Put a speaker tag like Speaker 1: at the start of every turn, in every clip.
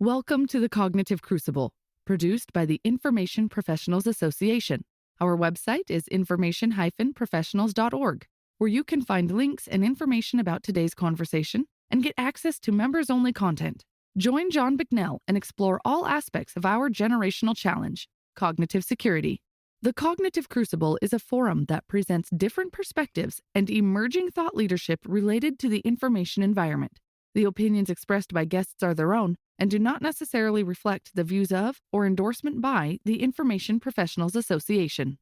Speaker 1: Welcome to the Cognitive Crucible, produced by the Information Professionals Association. Our website is information-professionals.org, where you can find links and information about today's conversation and get access to members-only content. Join John Bicknell and explore all aspects of our generational challenge, cognitive security. The Cognitive Crucible is a forum that presents different perspectives and emerging thought leadership related to the information environment. The opinions expressed by guests are their own and do not necessarily reflect the views of or endorsement by the Information Professionals Association.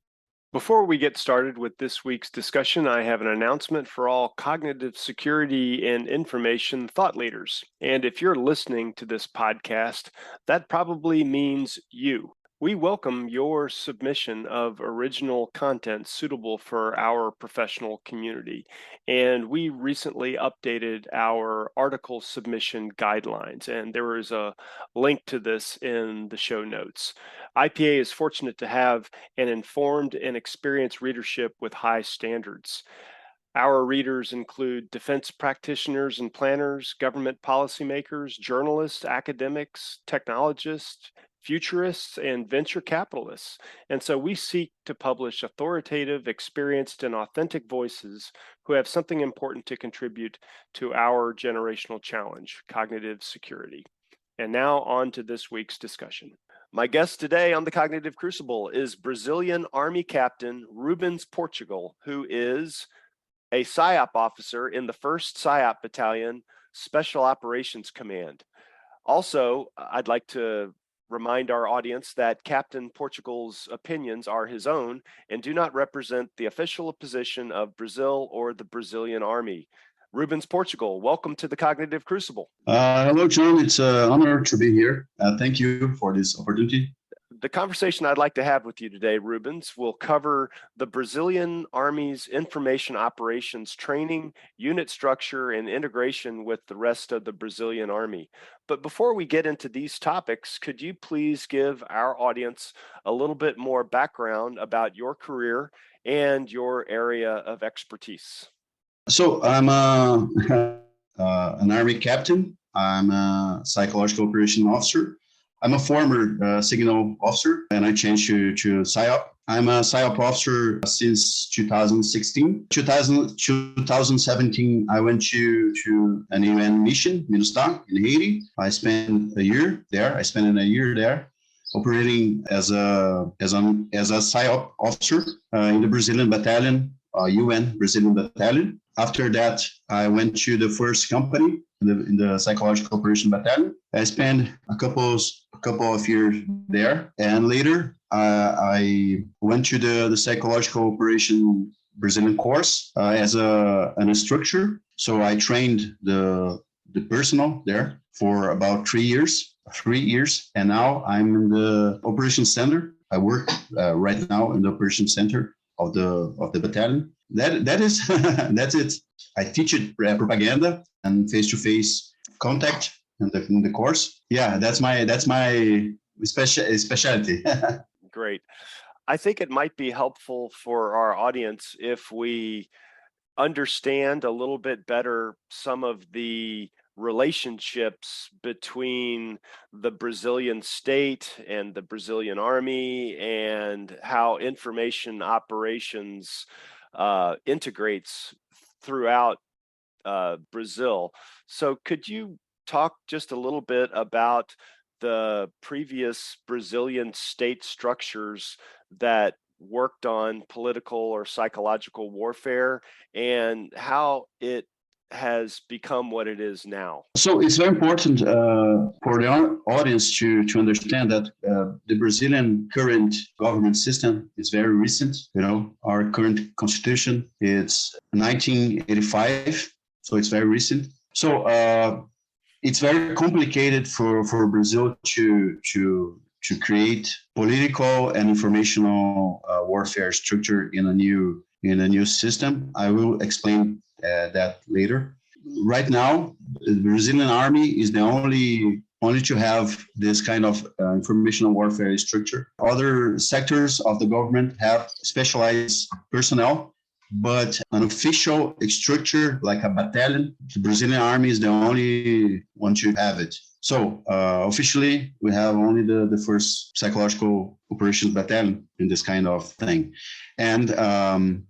Speaker 2: Before we get started with this week's discussion, I have an announcement for all cognitive security and information thought leaders. And if you're listening to this podcast, that probably means you. We welcome your submission of original content suitable for our professional community. And we recently updated our article submission guidelines, and there is a link to this in the show notes. IPA is fortunate to have an informed and experienced readership with high standards. Our readers include defense practitioners and planners, government policymakers, journalists, academics, technologists, futurists, and venture capitalists. And so we seek to publish authoritative, experienced, and authentic voices who have something important to contribute to our generational challenge, cognitive security. And now on to this week's discussion. My guest today on the Cognitive Crucible is Brazilian Army Captain Rubens Portugal, who is a PSYOP officer in the 1st PSYOP Battalion, Special Operations Command. Also, I'd like to remind our audience that Captain Portugal's opinions are his own and do not represent the official position of Brazil or the Brazilian Army. Rubens Portugal, welcome to the Cognitive Crucible.
Speaker 3: Hello, John. It's an honor to be here. Thank you for this opportunity.
Speaker 2: The conversation I'd like to have with you today, Rubens, will cover the Brazilian Army's information operations training, unit structure, and integration with the rest of the Brazilian Army. But before we get into these topics, could you please give our audience a little bit more background about your career and your area of expertise?
Speaker 3: So I'm an Army captain. I'm a psychological operation officer. I'm a former signal officer, and I changed to PSYOP. I'm a PSYOP officer since 2016. 2017, I went to an UN mission, MINUSTAH, in Haiti. I spent a year there. Operating as a PSYOP officer in the Brazilian battalion, UN Brazilian battalion. After that, I went to the first company in the psychological operation battalion. I spent a couple of years there, and later I went to the psychological operation Brazilian course as an instructor. So I trained the personnel there for about 3 years, and now I'm in the operations center. I work right now in the operations center of the battalion. That is that's it. I teach it propaganda and face-to-face contact in the course. Yeah, that's my specialty.
Speaker 2: Great. I think it might be helpful for our audience if we understand a little bit better some of the relationships between the Brazilian state and the Brazilian Army and how information operations integrates throughout Brazil. So could you talk just a little bit about the previous Brazilian state structures that worked on political or psychological warfare and how it has become what it is now?
Speaker 3: So it's very important for the audience to understand that the Brazilian current government system is very recent. Our current constitution, it's 1985, so it's very recent. So it's very complicated for Brazil to create political and informational warfare structure in a new system. I will explain that later. Right now, the Brazilian Army is the only to have this kind of informational warfare structure. Other sectors of the government have specialized personnel, but an official structure like a battalion, the Brazilian Army is the only one to have it. So officially, we have only the first psychological operations battalion in this kind of thing, and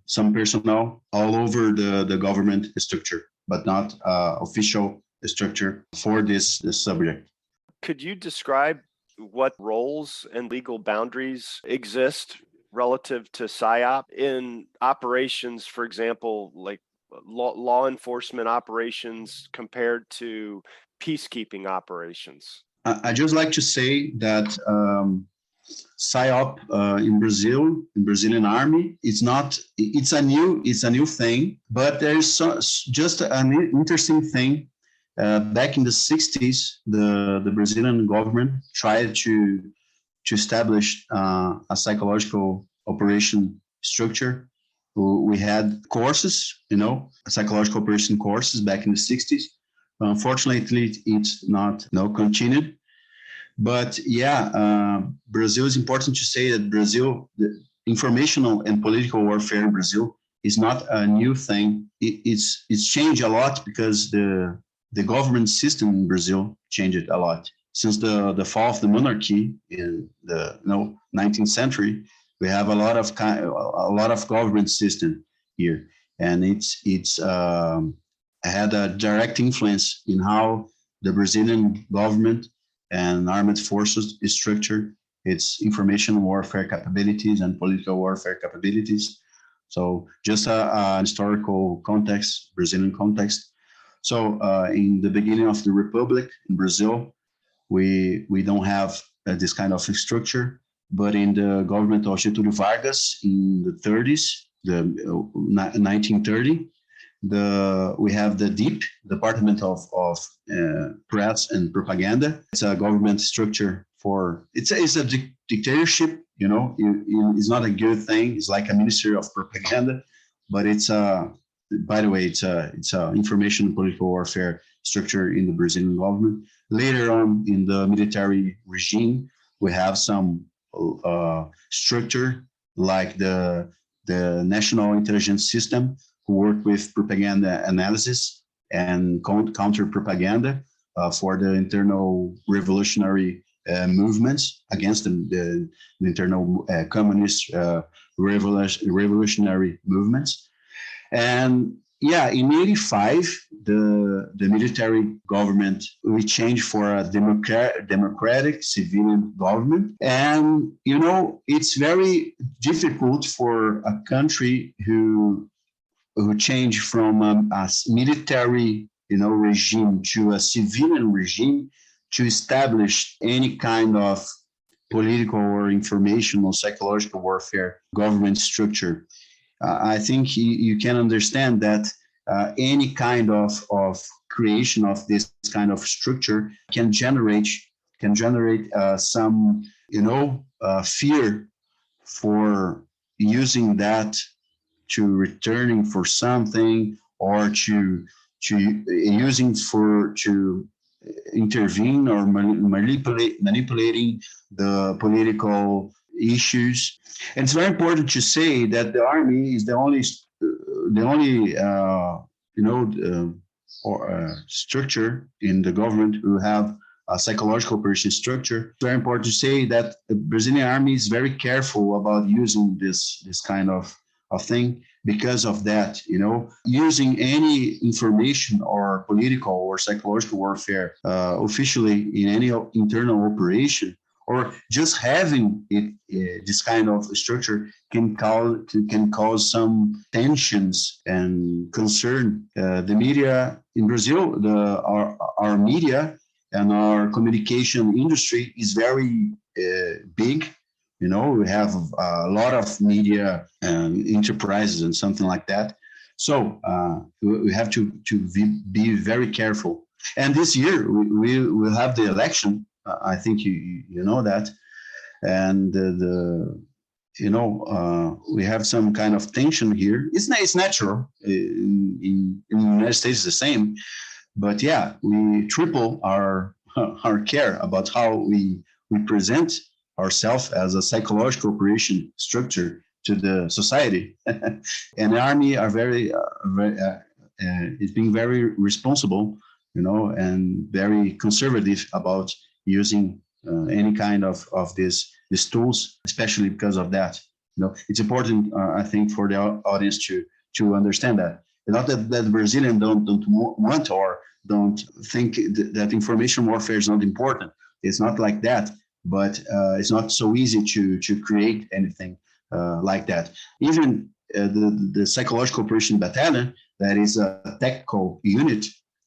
Speaker 3: some personnel all over the government structure, but not official structure for this subject.
Speaker 2: Could you describe what roles and legal boundaries exist relative to PSYOP in operations, for example, like law enforcement operations compared to peacekeeping operations?
Speaker 3: I just like to say that PSYOP in Brazil, in Brazilian Army, it's a new thing, but there's just an interesting thing. Back in the 60s, the Brazilian government tried to establish a psychological operation structure. We had courses, psychological operation courses back in the 60s. Unfortunately, it's not continued. But Brazil is important to say that Brazil, the informational and political warfare in Brazil is not a new thing. It's changed a lot because the government system in Brazil changed a lot. Since the fall of the monarchy in the 19th century, we have a lot of government system here, and it's had a direct influence in how the Brazilian government and armed forces is structured, its information warfare capabilities and political warfare capabilities. So just a historical context, Brazilian context. So in the beginning of the Republic in Brazil, we don't have this kind of structure, but in the government of Getúlio Vargas in the 30s, the 1930, we have the DIP, Department of Press and Propaganda. It's a government structure it's a dictatorship. It's not a good thing. It's like a ministry of propaganda, but it's by the way, it's a information and political warfare structure in the Brazilian government. Later on in the military regime, we have some structure like the National Intelligence System, who work with propaganda analysis and counter propaganda for the internal revolutionary movements against the internal communist revolutionary movements. And in 85, the military government, we changed for a democratic civilian government. And, it's very difficult for a country who changed from a military, regime to a civilian regime to establish any kind of political or informational, psychological warfare government structure. I think you can understand that any kind of creation of this kind of structure can generate some, fear for using that to returning for something or to using to intervene or manipulating the political issues. And it's very important to say that the army is the only structure in the government who have a psychological operation structure. It's very important to say that the Brazilian army is very careful about using this kind of thing because of that, using any information or political or psychological warfare officially in any internal operation, or just having it, this kind of structure can cause some tensions and concern. The media in Brazil, our media and our communication industry is very big. We have a lot of media enterprises and something like that. So we have to be very careful. And this year we will have the election. I think you know that, and we have some kind of tension here. It's natural. In the United States, it's the same, but we triple our care about how we present ourselves as a psychological operation structure to the society. And the army are very is being very responsible and very conservative about using any kind of these tools, especially because of that. It's important, I think, for the audience to understand that. Not that Brazilians don't want or don't think that information warfare is not important. It's not like that, but it's not so easy to create anything like that. Even the psychological operation battalion, that is a technical unit,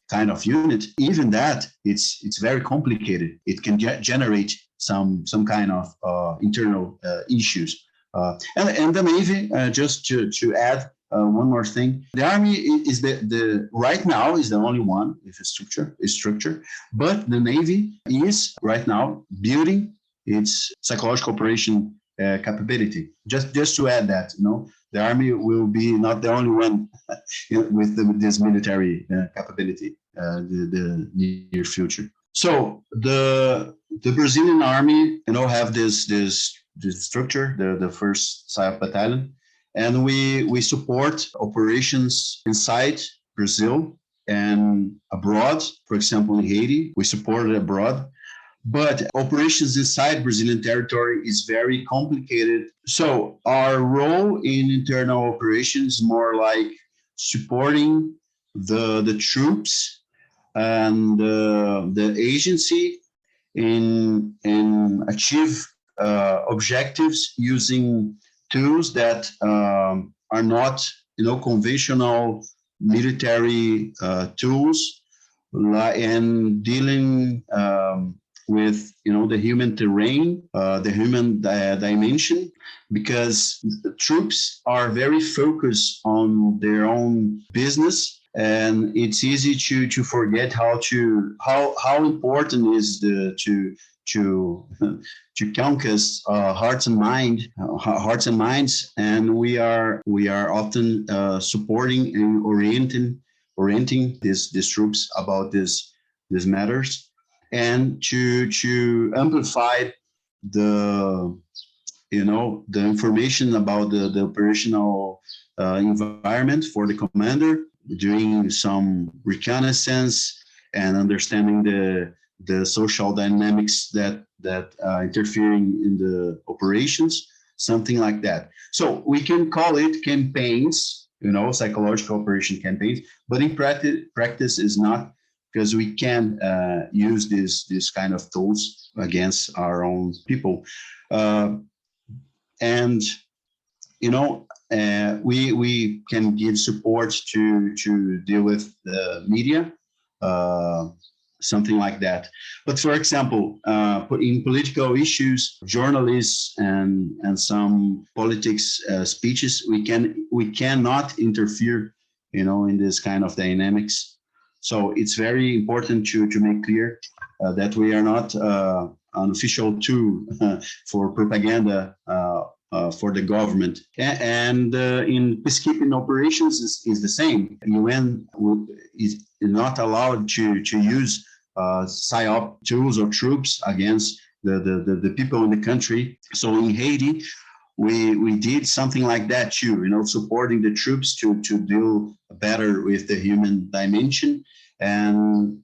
Speaker 3: kind of unit, even that it's very complicated. It can generate some kind of internal issues. And the Navy, just to add one more thing, the Army is the right now is the only one with a structure, but the Navy is right now building its psychological operation capability. Just to add that, the Army will be not the only one with this military capability the near future. So the Brazilian Army, have this structure, the first SIOP battalion, and we support operations inside Brazil and abroad. For example, in Haiti, we support it abroad. But operations inside Brazilian territory is very complicated. So our role in internal operations is more like supporting the troops and the agency in achieve objectives using tools that are not conventional military tools, and dealing with the human terrain, the human dimension, because the troops are very focused on their own business, and it's easy to forget how important is to conquest hearts and minds, and we are often supporting and orienting these troops about these matters, and to amplify the information about the operational environment for the commander, doing some reconnaissance and understanding the social dynamics that interfering in the operations, something like that. So we can call it campaigns, psychological operation campaigns, but in practice is not, because we can use this kind of tools against our own people. And we can give support to deal with the media, something like that. But for example, in political issues, journalists and some politics speeches, we cannot interfere, in this kind of dynamics. So it's very important to make clear that we are not an official tool for propaganda for the government. And in peacekeeping operations is the same. UN is not allowed to use PSYOP tools or troops against the people in the country. So in Haiti, we did something like that too, supporting the troops to deal better with the human dimension. And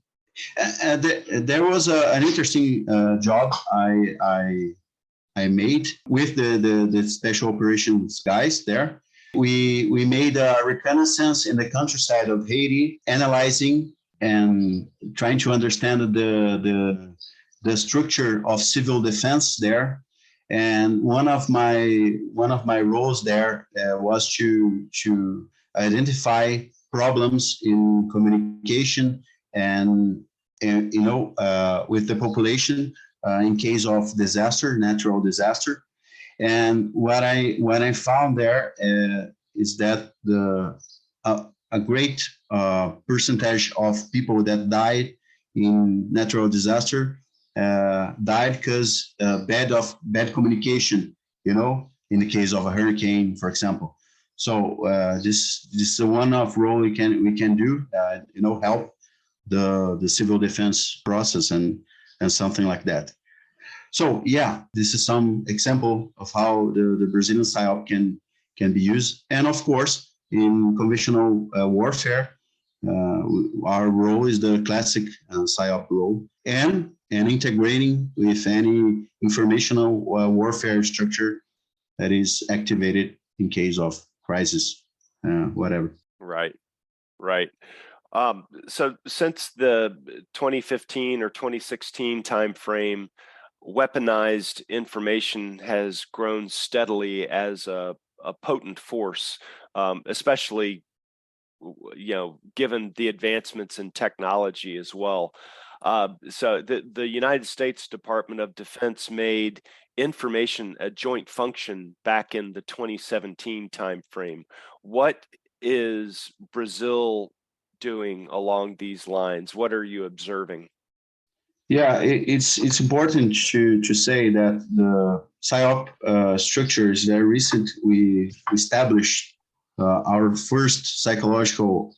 Speaker 3: there was an interesting job I made with the special operations guys there. We made a reconnaissance in the countryside of Haiti, analyzing and trying to understand the structure of civil defense there. And one of my roles there was to identify problems in communication and with the population in case of natural disaster. And what I found there is that a great percentage of people that died in natural disaster died because bad communication, in the case of a hurricane, for example. So this is one of role we can do, help the civil defense process and something like that. So yeah, this is some example of how the Brazilian PSYOP can be used. And of course, in conventional warfare, Our role is the classic PSYOP role, and integrating with any informational warfare structure that is activated in case of crisis, whatever.
Speaker 2: Right, right. So since the 2015 or 2016 timeframe, weaponized information has grown steadily as a potent force, especially given the advancements in technology as well. So the United States Department of Defense made information a joint function back in the 2017 timeframe. What is Brazil doing along these lines? What are you observing?
Speaker 3: Yeah, it's important to say that the PSYOP structure is very recent. We established our first psychological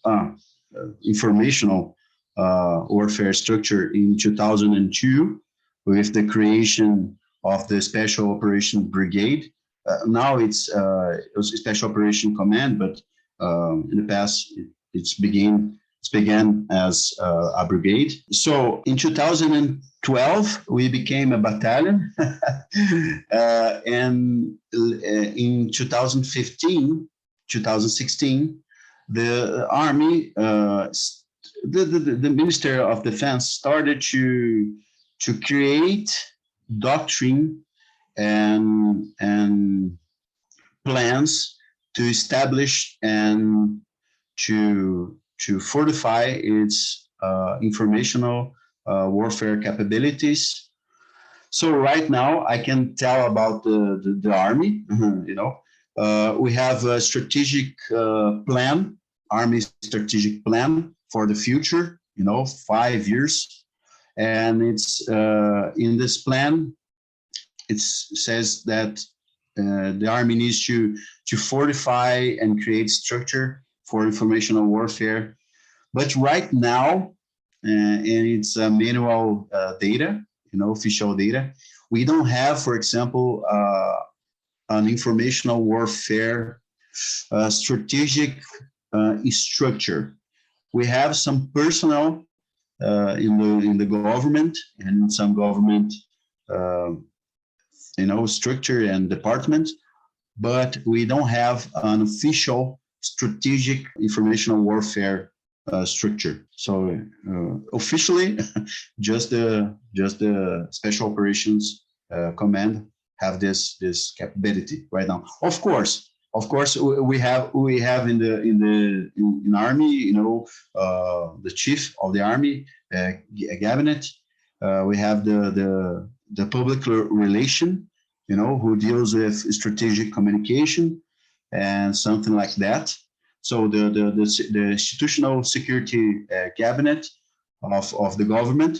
Speaker 3: informational warfare structure in 2002 with the creation of the Special Operation Brigade. Now it was a Special Operation Command, but in the past it's began as a brigade. So in 2012, we became a battalion. And in 2015, 2016, the Army, the Minister of Defense started to create doctrine and plans to establish and to fortify its informational warfare capabilities. So right now, I can tell about the Army. We have a strategic plan, Army strategic plan for the future. 5 years, and it's in this plan. It says that the Army needs to fortify and create structure for informational warfare. But right now, and it's manual data, official data, we don't have, for example, an informational warfare strategic structure. We have some personnel in the government and some government structure and department, but we don't have an official strategic informational warfare structure. So officially, just the Special Operations Command have this capability right now. Of course, we have in Army, the chief of the Army cabinet. We have the public relation, who deals with strategic communication and something like that. So the institutional security cabinet of the government,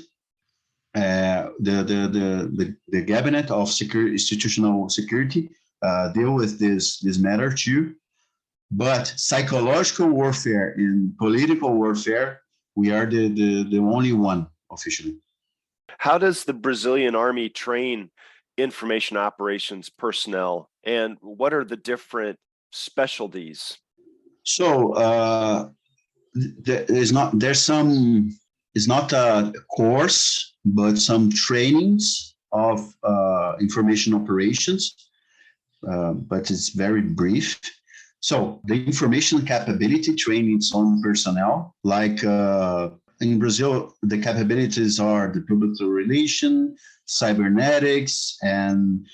Speaker 3: the cabinet of institutional security deal with this matter too. But psychological warfare and political warfare, we are the only one officially.
Speaker 2: How does the Brazilian Army train information operations personnel, and what are the different specialties?
Speaker 3: So it's not a course, but some trainings of information operations, but it's very brief. So the information capability training its own personnel, like in Brazil, the capabilities are the public relation, cybernetics, and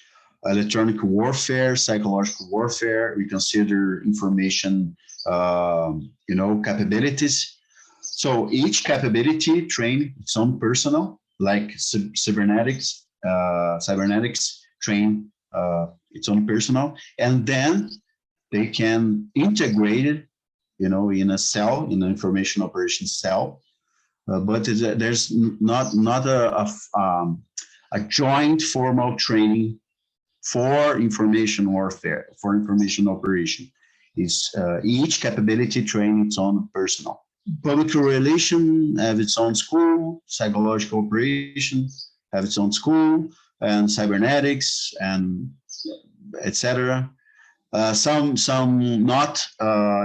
Speaker 3: electronic warfare, psychological warfare. We consider information, capabilities. So each capability train its own personnel, like cybernetics train its own personnel, and then they can integrate it, in a cell, in an information operations cell. But there's not a joint formal training for information warfare, for information operation. Is each capability train its own personnel. Public relation have its own school, psychological operations have its own school, and cybernetics and etc. Some not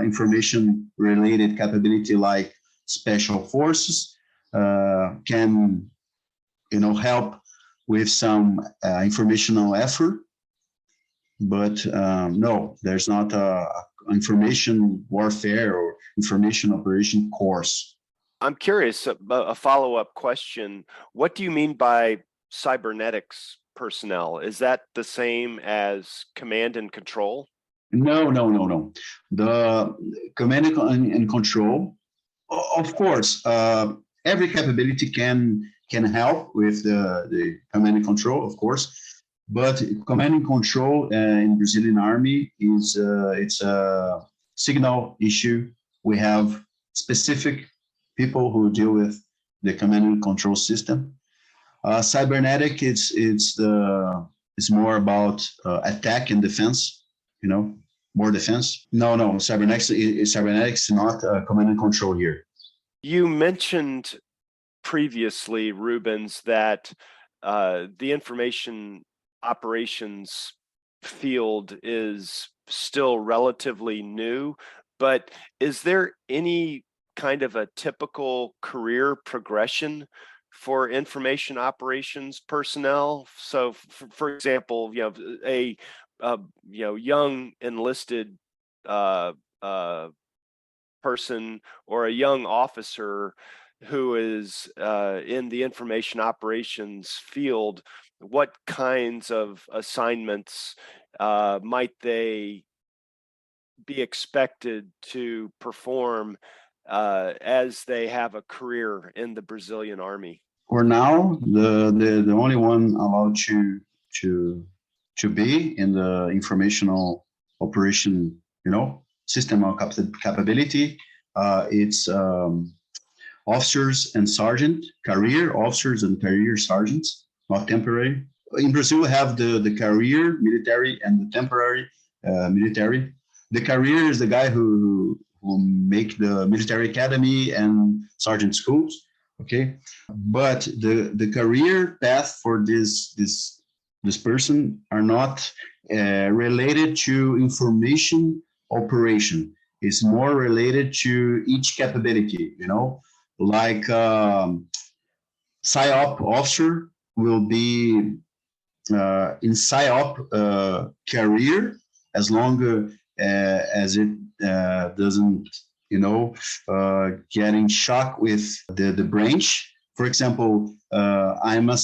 Speaker 3: information related capability like special forces, can, help with some informational effort. But no, there's not a information warfare or information operation course.
Speaker 2: I'm curious, a follow-up question. What do you mean by cybernetics personnel? Is that the same as command and control?
Speaker 3: No. The command and control, of course, every capability can help with the command and control, of course. But command and control in Brazilian Army it's a signal issue. We have specific people who deal with the command and control system. Cybernetic it's more about attack and defense. More defense. No. Cybernetics is not command and control here.
Speaker 2: You mentioned previously, Rubens, that the information operations field is still relatively new, but is there any kind of a typical career progression for information operations personnel? So, for example, a young enlisted person or a young officer who is in the information operations field, what kinds of assignments might they be expected to perform as they have a career in the Brazilian Army?
Speaker 3: For now, the only one allowed to be in the informational operation, system of capability, it's officers and sergeant, career officers and career sergeants, not temporary. In Brazil, we have the career military and the temporary military. The career is the guy who make the military academy and sergeant schools, okay? But the career path for this person are not related to information operation. It's more related to each capability, like PSYOP officer will be in PSYOP career as long as it doesn't, get in shock with the branch. For example, I'm a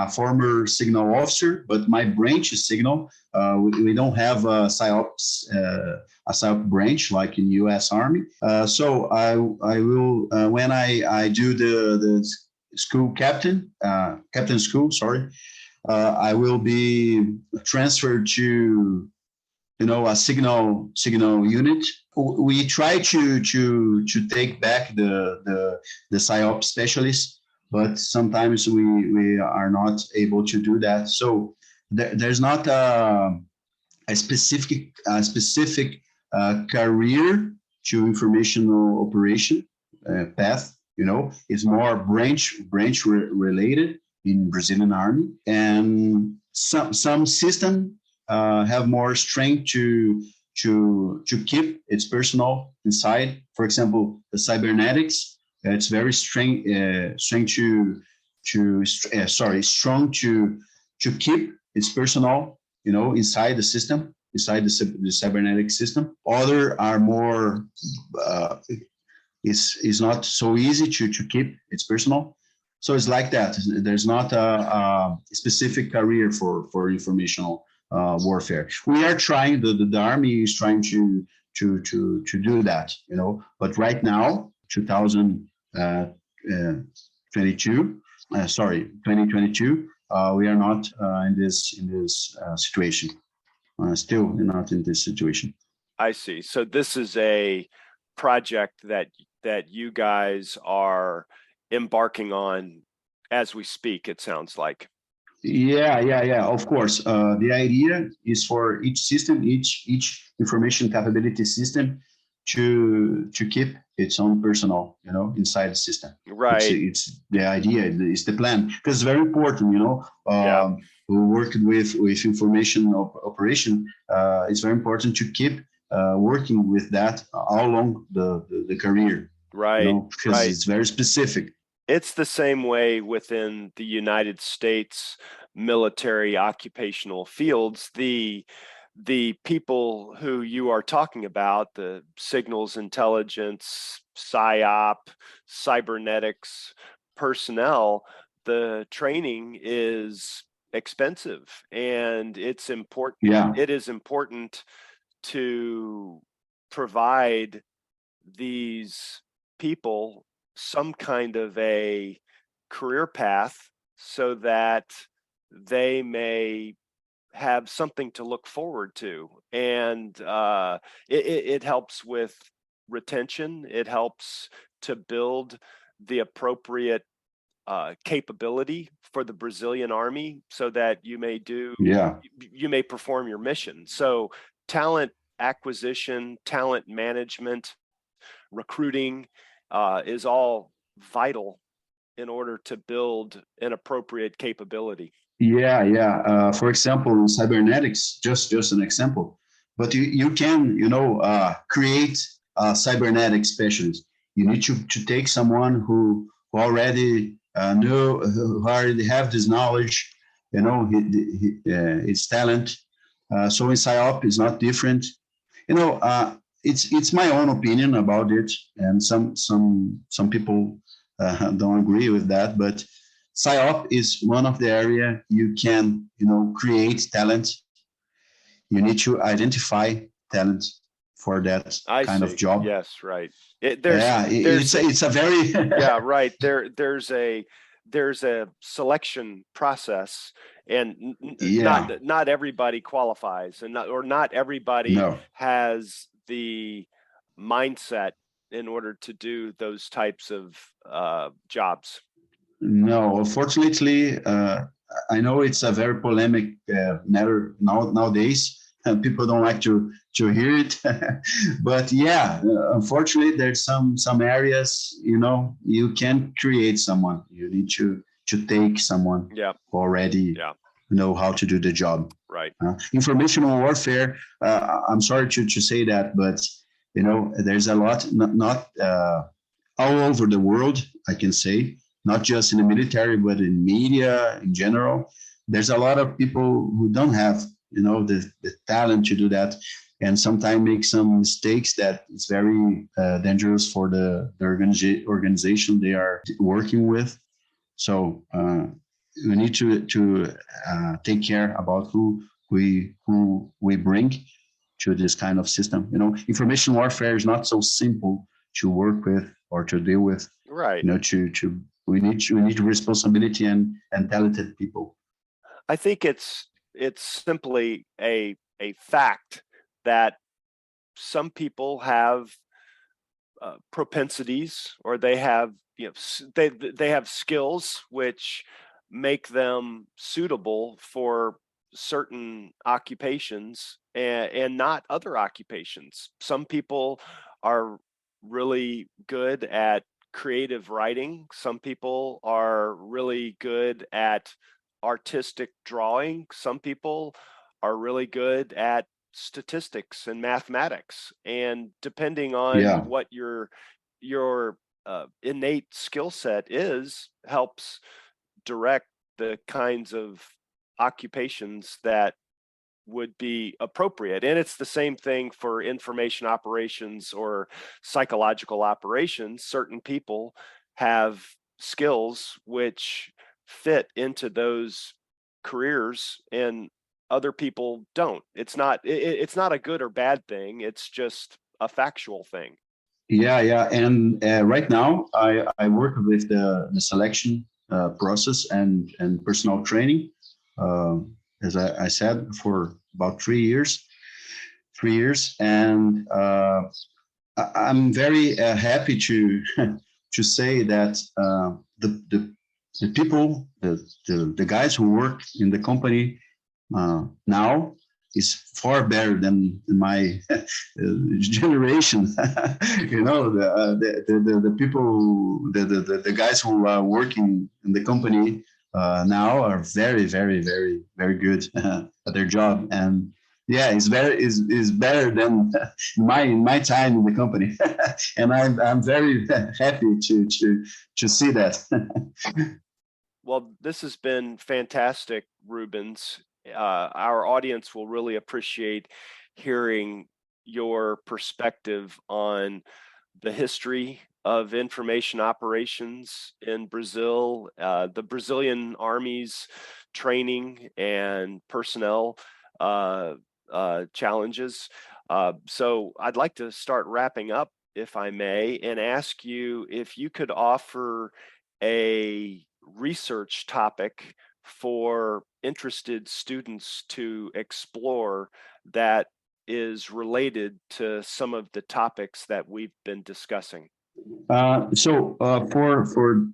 Speaker 3: former signal officer, but my branch is signal. We don't have a PSYOP branch like in U.S. Army. So I will when I do the school captain school. Sorry, I will be transferred to a signal unit. We try to take back the PSYOP specialist, but sometimes we are not able to do that. So there's not a specific career to informational operation path. It's more branch related in Brazilian Army, and some system have more strength to keep its personnel inside. For example, the cybernetics, it's very strong to keep its personnel, inside the system, inside the cybernetic system. Other are more, is not so easy to keep its personnel. So it's like that. There's not a specific career for informational warfare. We are trying. The army is trying to do that, But right now, 2022, we are not in this situation. Still not in this situation.
Speaker 2: I see. So this is a project that you guys are embarking on as we speak, it sounds like.
Speaker 3: Yeah. Of course. The idea is for each system, each information capability system to keep its own personnel, inside the system.
Speaker 2: Right.
Speaker 3: It's the idea, it's the plan, because it's very important, We work with information operation. It's very important to keep working with that all along the career.
Speaker 2: Right,
Speaker 3: because it's very specific.
Speaker 2: It's the same way within the United States military occupational fields. The people who you are talking about, the signals intelligence, PSYOP, cybernetics personnel, the training is expensive, and it's important.
Speaker 3: Yeah.
Speaker 2: It is important to provide these people some kind of a career path so that they may have something to look forward to. And it helps with retention. It helps to build the appropriate capability for the Brazilian Army so that you may perform your mission. So talent acquisition, talent management, recruiting is all vital in order to build an appropriate capability.
Speaker 3: Yeah. For example, in cybernetics, just an example, but you can, create a cybernetic specialist. You need to take someone who already who already have this knowledge, his talent. So in PSYOP is not different. It's my own opinion about it, and some people don't agree with that, but PSYOP is one of the area you can, create talent. You need to identify talent for that kind of job.
Speaker 2: Yes, right.
Speaker 3: It's a very
Speaker 2: yeah, right. There's a selection process, and not everybody qualifies, and not everybody has the mindset in order to do those types of jobs.
Speaker 3: No, unfortunately, I know it's a very polemic matter nowadays. People don't like to hear it, but yeah, unfortunately, there's some areas, you can't create someone. You need to take someone already know how to do the job.
Speaker 2: Right.
Speaker 3: Informational warfare. I'm sorry to say that, but there's a lot, not all over the world, I can say, not just in the military, but in media in general. There's a lot of people who don't have, the talent to do that, and sometimes make some mistakes that it's very dangerous for the organization they are working with. So we need to take care about who we bring to this kind of system. Information warfare is not so simple to work with or to deal with.
Speaker 2: Right.
Speaker 3: We need responsibility and talented people.
Speaker 2: I think it's simply a fact that some people have propensities, or they have they have skills which make them suitable for certain occupations and not other occupations. Some people are really good at creative writing. Some people are really good at artistic drawing. Some people are really good at statistics and mathematics. And depending on what your innate skill set is, helps direct the kinds of occupations that would be appropriate. And it's the same thing for information operations or psychological operations. Certain people have skills which fit into those careers, and other people don't. It's not a good or bad thing. It's just a factual thing.
Speaker 3: Yeah. And right now I work with the selection process and personal training. As I said, for about 3 years, and I'm very happy to say that the people, the guys who work in the company now is far better than my generation. The people, the guys who are working in the company now are very, very, very, very good at their job, and Yeah, is better than my time in the company, and I'm very happy to see that.
Speaker 2: Well, this has been fantastic, Rubens. Our audience will really appreciate hearing your perspective on the history of information operations in Brazil, the Brazilian Army's training and personnel challenges. So I'd like to start wrapping up, if I may, and ask you if you could offer a research topic for interested students to explore that is related to some of the topics that we've been discussing.
Speaker 3: For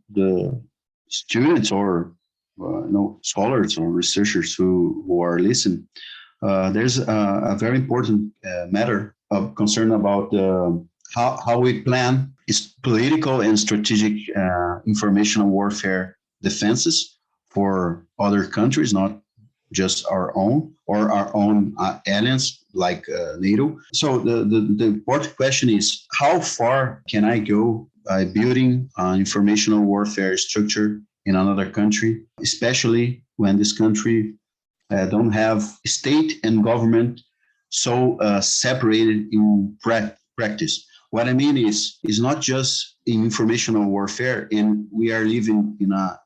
Speaker 3: the students or scholars or researchers who are listening, there's a very important matter of concern about how we plan is political and strategic informational warfare defenses for other countries, not just our own or our own alliance like NATO. So the important question is, how far can I go by building an informational warfare structure in another country, especially when this country don't have state and government so separated in practice. What I mean is not just in informational warfare, and we are living in an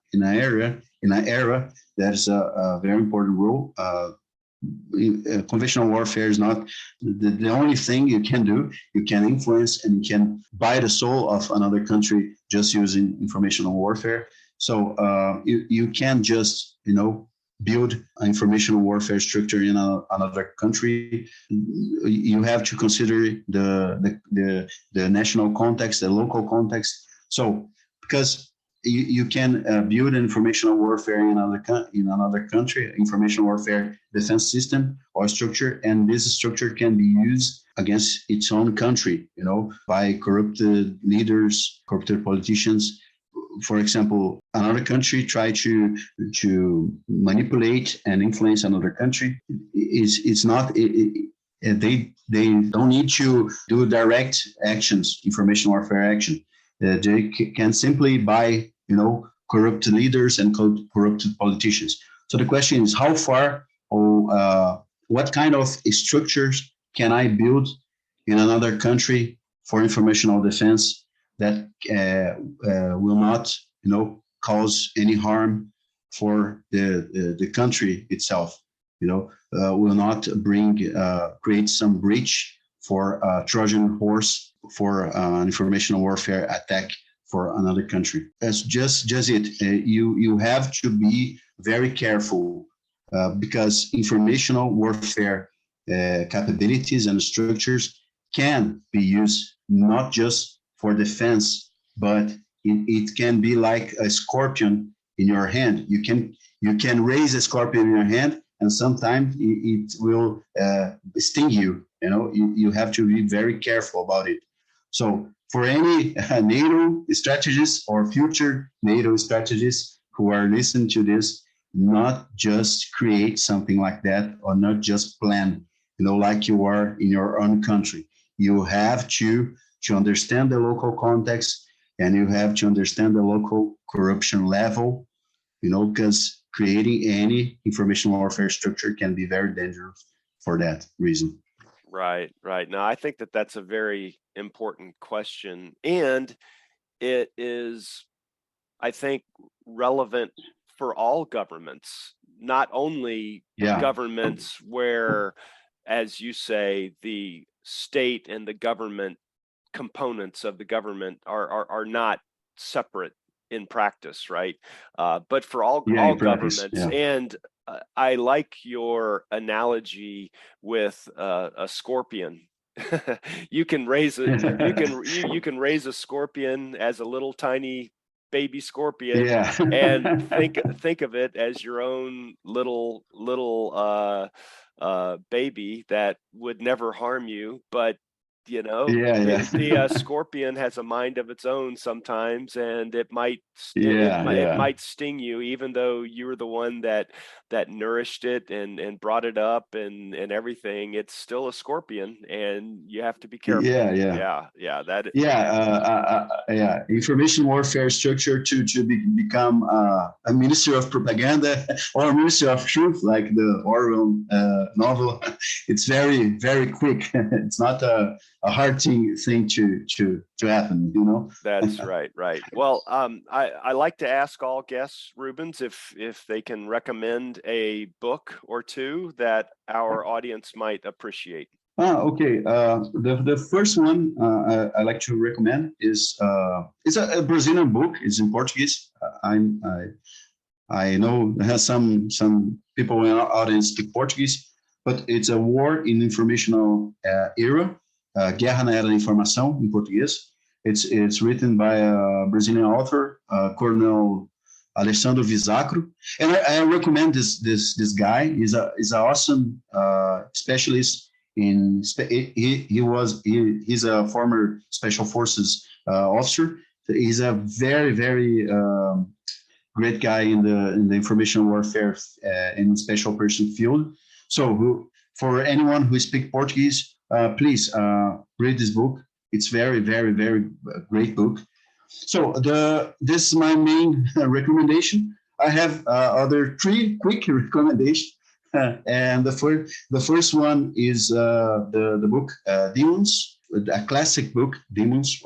Speaker 3: era that is a very important role. Conventional warfare is not the only thing you can do. You can influence and you can buy the soul of another country just using informational warfare. So you can just build an informational warfare structure in another country. You have to consider the national context, the local context. So because you can build an informational warfare in another country, information warfare defense system or structure, and this structure can be used against its own country, by corrupted leaders, corrupted politicians. For example, another country try to manipulate and influence another country. It's not. They don't need to do direct actions, information warfare action. They can simply buy corrupt leaders and corrupted politicians. So the question is, how far or what kind of structures can I build in another country for informational defense that will not, cause any harm for the country itself. Will not create some breach for a Trojan horse for an informational warfare attack for another country. That's just it. You have to be very careful because informational warfare capabilities and structures can be used not just for defense, but it can be like a scorpion in your hand. You can raise a scorpion in your hand, and sometimes it will sting you. You have to be very careful about it. So for any NATO strategists or future NATO strategists who are listening to this, not just create something like that or not just plan, like you are in your own country. You have to understand the local context, and you have to understand the local corruption level, because creating any information warfare structure can be very dangerous for that reason.
Speaker 2: Right. Now, I think that that's a very important question, and it is, I think, relevant for all governments, not only governments where, as you say, the state and the government components of the government are not separate in practice, right? But for all governments, and I like your analogy with a scorpion. You can raise you can raise a scorpion as a little tiny baby scorpion, and think of it as your own little baby that would never harm you, but
Speaker 3: Yeah, yeah.
Speaker 2: The scorpion has a mind of its own sometimes, and it might
Speaker 3: Yeah,
Speaker 2: it
Speaker 3: yeah.
Speaker 2: might sting you, even though you were the one that nourished it and brought it up and everything. It's still a scorpion, and you have to be careful.
Speaker 3: Yeah, yeah.
Speaker 2: Yeah, that.
Speaker 3: Yeah. Information warfare structure to become a minister of propaganda or a minister of truth, like the Orwell novel. It's very, very quick. It's not a hard thing to happen, you know.
Speaker 2: That's right, right. Well, I like to ask all guests, Rubens, if they can recommend a book or two that our audience might appreciate.
Speaker 3: Okay. The first one I like to recommend is it's a Brazilian book. It's in Portuguese. I know has some people in our audience speak Portuguese, but it's a war in informational era, Guerra na Era da Informação in Português. It's written by a Brazilian author, Colonel Alessandro Visacro, and I recommend this guy. He's an awesome specialist he's a former special forces officer. He's a very great guy in the information warfare in special person field. So for anyone who speaks Portuguese, please read this book. It's very great book. So this is my main recommendation. I have other three quick recommendations. And the first one is the book Demons, a classic book, Demons,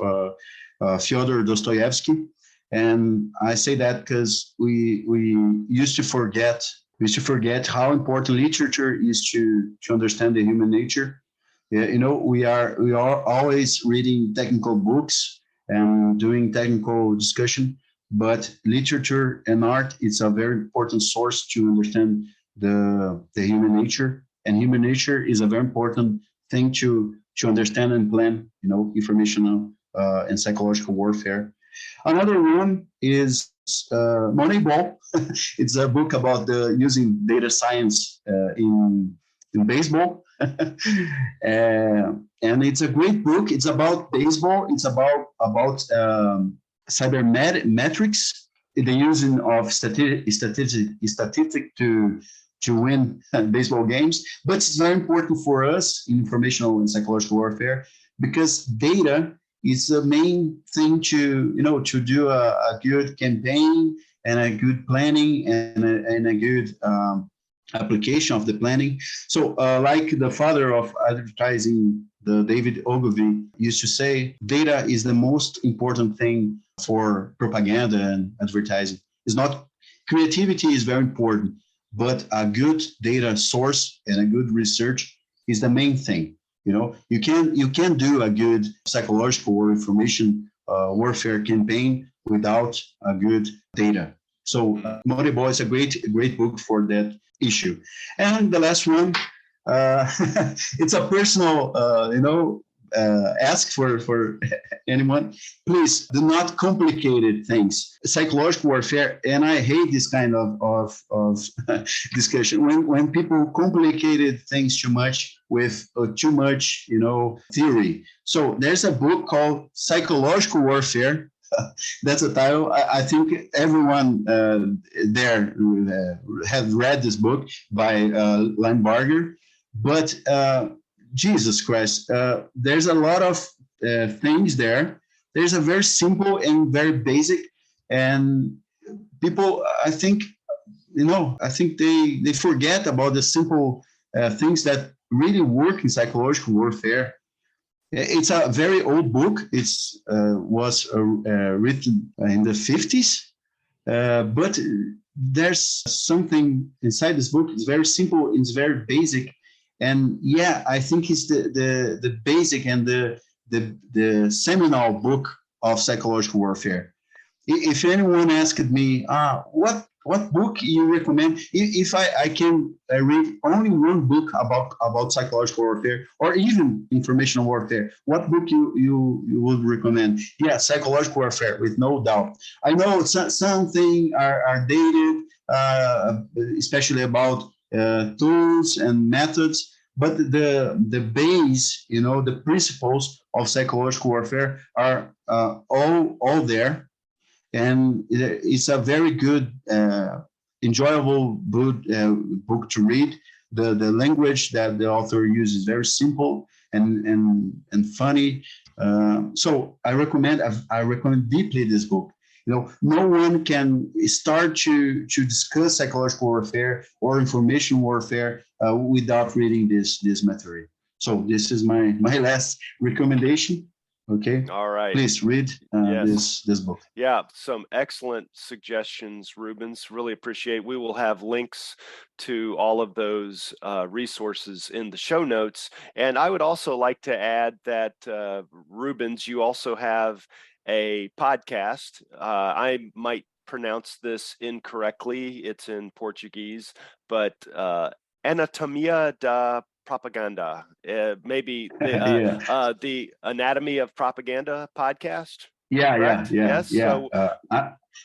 Speaker 3: Fyodor Dostoevsky. And I say that because we used to forget how important literature is to understand the human nature. Yeah, we are always reading technical books and doing technical discussion, but literature and art is a very important source to understand the human nature, and human nature is a very important thing to understand and plan, informational and psychological warfare. Another one is Moneyball. It's a book about using data science in baseball. And it's a great book. It's about baseball. It's about cybermetrics, the using of statistic to win baseball games. But it's very important for us in informational and psychological warfare because data is the main thing to do a good campaign and a good planning and a good application of the planning. So like the father of advertising, the David Ogilvy used to say, data is the most important thing for propaganda and advertising. It's not, creativity is very important, but a good data source and a good research is the main thing. You can do a good psychological or information warfare campaign without a good data. So Moneyball is a great book for that issue. And the last one, it's a personal, ask for anyone. Please do not complicate things. Psychological warfare, and I hate this kind of discussion when people complicated things too much with too much, theory. So there's a book called Psychological Warfare. That's a title. I think everyone there has read this book by Linebarger. But Jesus Christ, there's a lot of things there. There's a very simple and very basic, and people, I think they forget about the simple things that really work in psychological warfare. It's a very old book. It was written in the 50s, but there's something inside this book. It's very simple. It's very basic. And yeah, I think it's the basic and the seminal book of psychological warfare. If anyone asked me, what book you recommend, if I can read only one book about psychological warfare or even informational warfare, what book you would recommend? Yeah, psychological warfare, with no doubt. I know something are dated, especially about tools and methods, but the base, the principles of psychological warfare are all there, and it's a very good, enjoyable book to read. The language that the author uses is very simple and funny. So I recommend deeply this book. No one can start to discuss psychological warfare or information warfare without reading this material. So this is my last recommendation. Okay.
Speaker 2: All right.
Speaker 3: Please read this book.
Speaker 2: Yeah, some excellent suggestions, Rubens. Really appreciate. We will have links to all of those resources in the show notes. And I would also like to add that, Rubens, you also have a podcast. I might pronounce this incorrectly. It's in Portuguese, but Anatomia da Propaganda, maybe the Anatomy of Propaganda podcast.
Speaker 3: Yeah.
Speaker 2: So,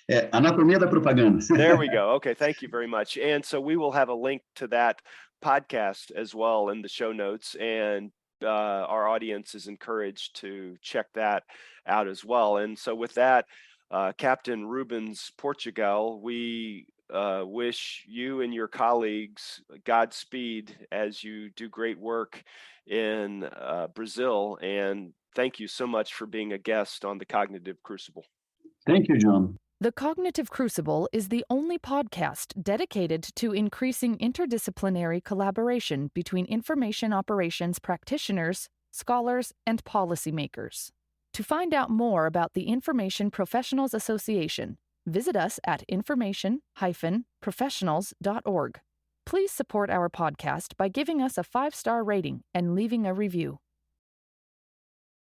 Speaker 3: Anatomia da Propaganda.
Speaker 2: There we go. Okay, thank you very much. And so we will have a link to that podcast as well in the show notes, and our audience is encouraged to check that out as well. And so with that, Captain Rubens Portugal, we wish you and your colleagues Godspeed as you do great work in Brazil. And thank you so much for being a guest on the Cognitive Crucible.
Speaker 3: Thank you, John.
Speaker 1: The Cognitive Crucible is the only podcast dedicated to increasing interdisciplinary collaboration between information operations practitioners, scholars, and policymakers. To find out more about the Information Professionals Association, visit us at information-professionals.org. Please support our podcast by giving us a 5-star rating and leaving a review.